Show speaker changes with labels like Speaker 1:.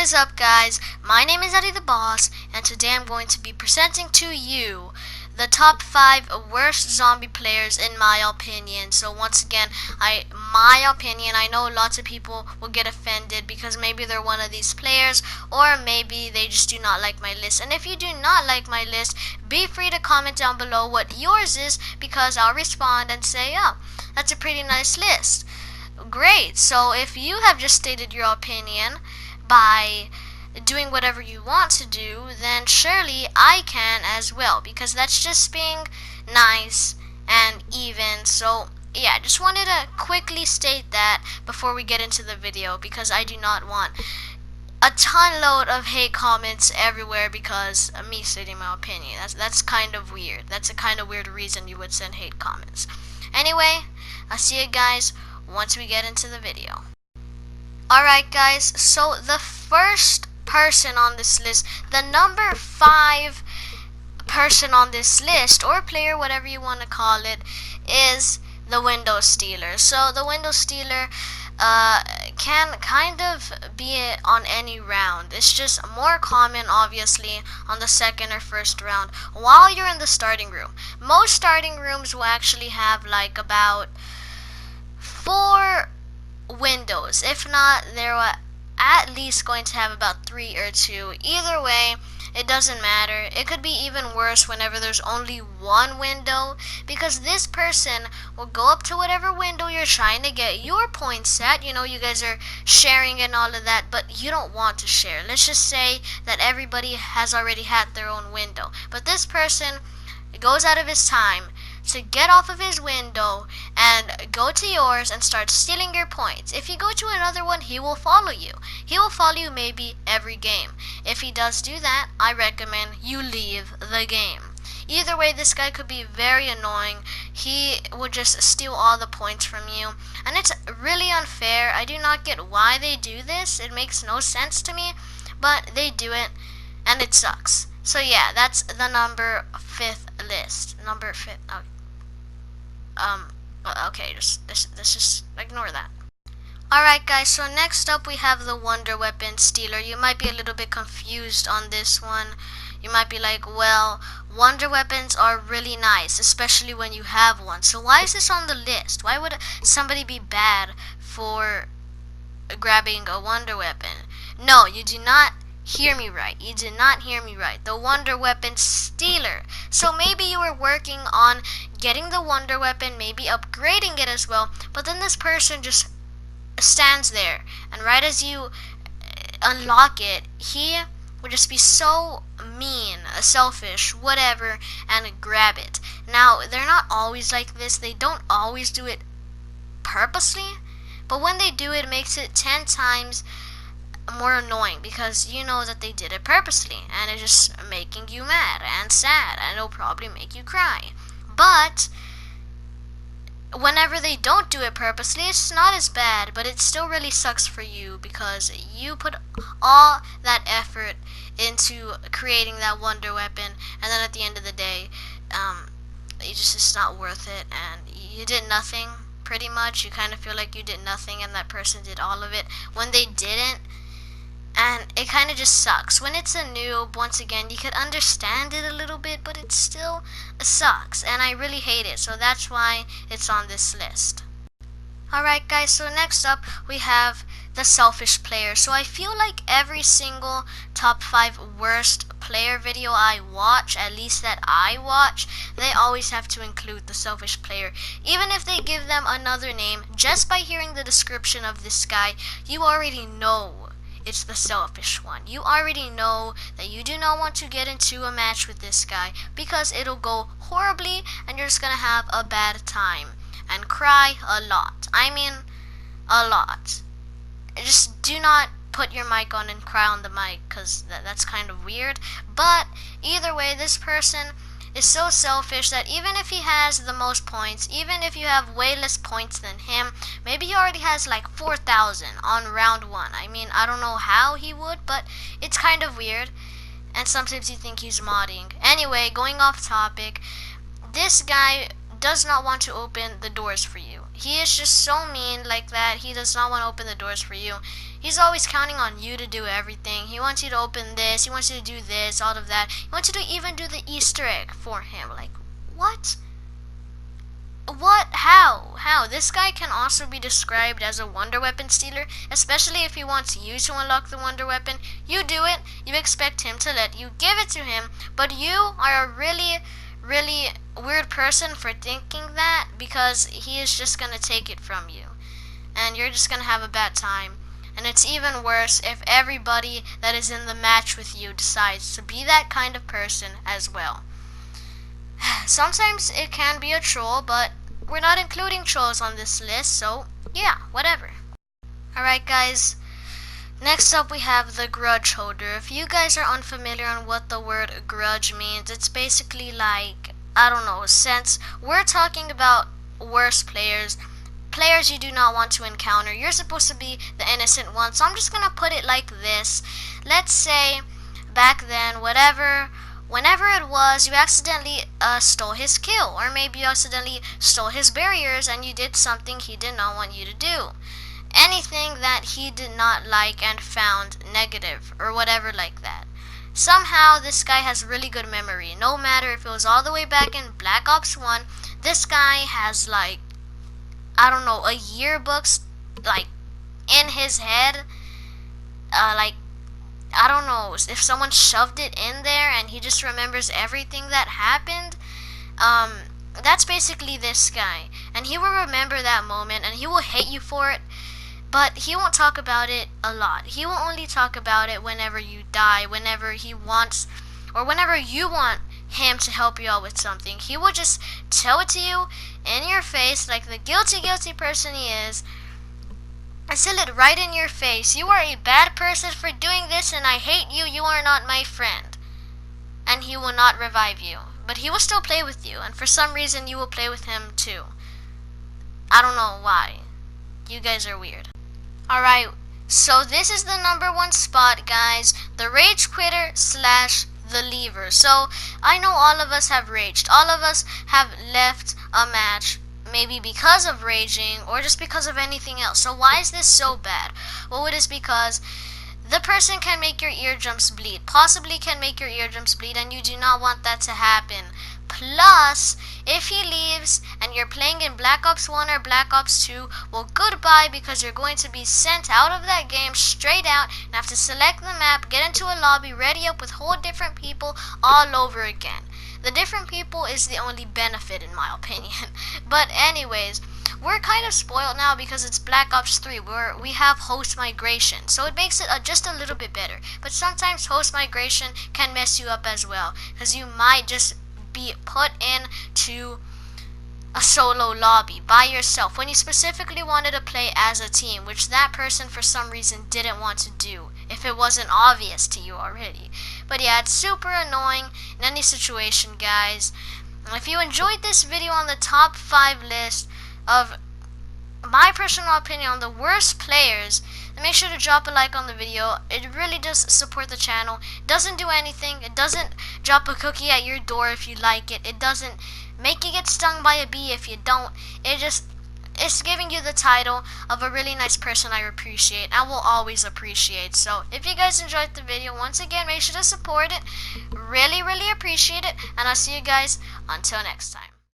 Speaker 1: is up, guys? My name is Eddie the Boss, and today I'm going to be presenting to you the top 5 worst zombie players in my opinion. So once again, my opinion, I know lots of people will get offended because maybe they're one of these players, or maybe they just do not like my list. And if you do not like my list, be free to comment down below what yours is, because I'll respond and say, oh, that's a pretty nice list. Great. So if you have just stated your opinion by doing whatever you want to do, then surely I can as well, because that's just being nice and even. So yeah, just wanted to quickly state that before we get into the video, because I do not want a ton load of hate comments everywhere because of me stating my opinion. That's kind of weird. That's a kind of weird reason you would send hate comments. Anyway, I'll see you guys once we get into the video. Alright guys, so the first person on this list, the number 5 person on this list, or player, whatever you want to call it, is the window stealer. So the window stealer can kind of be on any round. It's just more common obviously on the second or first round while you're in the starting room. Most starting rooms will actually have like about 4 windows. If not, they're at least going to have about 3 or 2. Either way, it doesn't matter. It could be even worse whenever there's only one window, because this person will go up to whatever window you're trying to get your points at. You know, you guys are sharing and all of that, but you don't want to share. Let's just say that everybody has already had their own window, but this person goes out of his time to get off of his window and go to yours and start stealing your points. If you go to another one, he will follow you. He will follow you maybe every game. If he does do that, I recommend you leave the game. Either way, this guy could be very annoying. He will just steal all the points from you, and it's really unfair. I do not get why they do this. It makes no sense to me, but they do it, and it sucks. So yeah, that's the number 5th list. Number 5th. Okay, let's just ignore that. Alright guys, so next up we have the wonder weapon stealer. You might be a little bit confused on this one. You might be like, well, wonder weapons are really nice, especially when you have one. So why is this on the list? Why would somebody be bad for grabbing a wonder weapon? No, you do not hear me right. You did not hear me right. The wonder weapon stealer. So maybe you were working on getting the wonder weapon, maybe upgrading it as well, but then this person just stands there, and right as you unlock it, he would just be so mean, selfish, whatever, and grab it. Now, they're not always like this. They don't always do it purposely, but when they do it, it makes it 10 times more annoying, because you know that they did it purposely, and it's just making you mad and sad, and it'll probably make you cry. But whenever they don't do it purposely, it's not as bad, but it still really sucks for you, because you put all that effort into creating that wonder weapon, and then at the end of the day, it's not worth it, and you did nothing. Pretty much, you kind of feel like you did nothing, and that person did all of it when they didn't. And it kind of just sucks. When it's a noob, once again, you could understand it a little bit, but it still sucks, and I really hate it, so that's why it's on this list. Alright guys, so next up we have the selfish player. So I feel like every single top 5 worst player video I watch, at least that I watch, they always have to include the selfish player. Even if they give them another name, just by hearing the description of this guy, you already know it's the selfish one. You already know that you do not want to get into a match with this guy, because it'll go horribly and you're just gonna have a bad time and cry a lot. I mean, a lot. Just do not put your mic on and cry on the mic, because that's kind of weird. But either way, this person is so selfish that even if he has the most points, even if you have way less points than him, maybe he already has like 4,000 on round 1. I mean, I don't know how he would, but it's kind of weird, and sometimes you think he's modding. Anyway, going off topic, this guy does not want to open the doors for you. He is just so mean like that. He does not want to open the doors for you. He's always counting on you to do everything. He wants you to open this. He wants you to do this, all of that. He wants you to even do the Easter egg for him. Like, what? What? How? This guy can also be described as a wonder weapon stealer, especially if he wants you to unlock the wonder weapon. You do it, you expect him to let you give it to him, but you are a really weird person for thinking that, because he is just gonna take it from you. And you're just gonna have a bad time. And it's even worse if everybody that is in the match with you decides to be that kind of person as well. Sometimes it can be a troll, but we're not including trolls on this list, so yeah, whatever. Alright guys, next up we have the grudge holder. If you guys are unfamiliar on what the word grudge means, it's basically like, I don't know, since we're talking about worse players you do not want to encounter, you're supposed to be the innocent one. So I'm just gonna put it like this. Let's say back then, whenever it was, you accidentally stole his kill, or maybe you accidentally stole his barriers and you did something he did not want you to do. Anything that he did not like and found negative, or whatever like that. Somehow this guy has really good memory. No matter if it was all the way back in Black Ops 1, this guy has like, I don't know, a yearbooks like in his head. Like, I don't know, if someone shoved it in there and he just remembers everything that happened. That's basically this guy. And he will remember that moment and he will hate you for it, but he won't talk about it a lot. He will only talk about it whenever you die, whenever he wants, or whenever you want him to help you out with something. He will just tell it to you in your face like the guilty person he is. I tell it right in your face. You are a bad person for doing this and I hate you. You are not my friend. And he will not revive you. But he will still play with you. And for some reason you will play with him too. I don't know why. You guys are weird. Alright, so this is the number one spot, guys. The rage quitter / the leaver. So I know all of us have raged. All of us have left a match, maybe because of raging or just because of anything else. So why is this so bad? Well, it is because the person can make your eardrums bleed, possibly can make your eardrums bleed, and you do not want that to happen. Plus, if he leaves and you're playing in Black Ops 1 or Black Ops 2, well, goodbye, because you're going to be sent out of that game straight out and have to select the map, get into a lobby, ready up with whole different people all over again. The different people is the only benefit in my opinion. But anyways, we're kind of spoiled now because it's Black Ops 3 where we have host migration. So it makes it just a little bit better. But sometimes host migration can mess you up as well, because you might just be put into a solo lobby by yourself when you specifically wanted to play as a team, which that person for some reason didn't want to do if it wasn't obvious to you already. But yeah, it's super annoying in any situation, guys. If you enjoyed this video on the top 5 list of my personal opinion on the worst players, then make sure to drop a like on the video. It really does support the channel. It doesn't do anything. It doesn't drop a cookie at your door if you like it. It doesn't make you get stung by a bee if you don't. It's giving you the title of a really nice person I appreciate. I will always appreciate. So if you guys enjoyed the video, once again, make sure to support it. Really appreciate it. And I'll see you guys until next time.